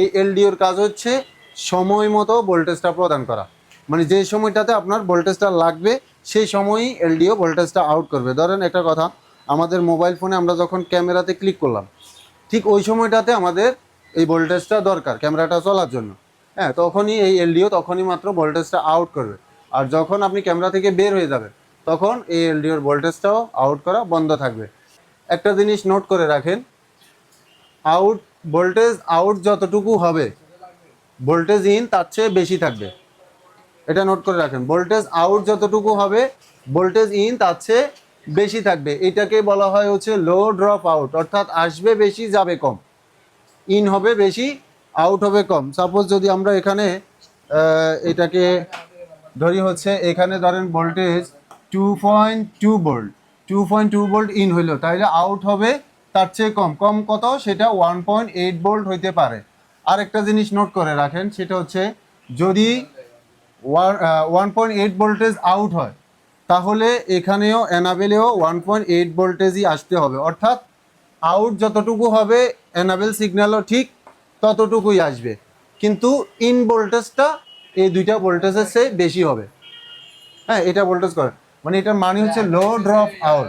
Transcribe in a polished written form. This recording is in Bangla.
এই এলডিওর কাজ হচ্ছে সময় মতো ভোল্টেজটা প্রদান করা, মানে যে সময়টাতে আপনার ভোল্টেজটা লাগবে সেই সময়ই এলডিও ভোল্টেজটা আউট করবে। ধরেন একটা কথা, আমাদের মোবাইল ফোনে আমরা যখন ক্যামেরাতে ক্লিক করলাম, ঠিক ওই সময়টাতে আমাদের এই ভোল্টেজটা দরকার ক্যামেরাটা চলার জন্য। হ্যাঁ, তখনই এই এলডিও তখনই মাত্র ভোল্টেজটা আউট করবে। আর যখন আপনি ক্যামেরা থেকে বের হয়ে যাবেন তখন এই এলডিওর ভোল্টেজটাও আউট করা বন্ধ থাকবে। একটা জিনিস নোট করে রাখেন, আউট ভোল্টেজ আউট যতটুকু হবে ভোল্টেজ ইন তার চেয়ে বেশি থাকবে। এটা নোট করে রাখেন, ভোল্টেজ আউট যতটুকু হবে ভোল্টেজ ইন তার চেয়ে বেশি থাকবে। এটাকে বলা হয় হচ্ছে লো ড্রপ আউট, অর্থাৎ আসবে বেশি যাবে কম, ইন হবে বেশি আউট হবে কম। সাপোজ যদি আমরা এখানে এটাকে ধরি হচ্ছে, এখানে ধরেন ভোল্টেজ 2.2 ভোল্ট, 2.2 ভোল্ট ইন হইলো, তাহলে আউট হবে তার চেয়ে কম, কম কত সেটা 1.8 ভোল্ট হইতে পারে। আরেকটা জিনিস নোট করে রাখেন, সেটা হচ্ছে যদি 1.8 ভোল্টেজ আউট হয় তাহলে এখানেও এনাবেলেও 1.8 ভোল্টেজই আসতে হবে, অর্থাৎ আউট যতটুকু হবে এনাবেল সিগন্যালও ঠিক ততটুকুই আসবে, কিন্তু ইন ভোল্টেজটা এই দুইটা ভোল্টেজের চেয়ে বেশি হবে। হ্যাঁ, এটা ভোল্টেজ করে, মানে এটার মানে হচ্ছে লো ড্রপ আউট।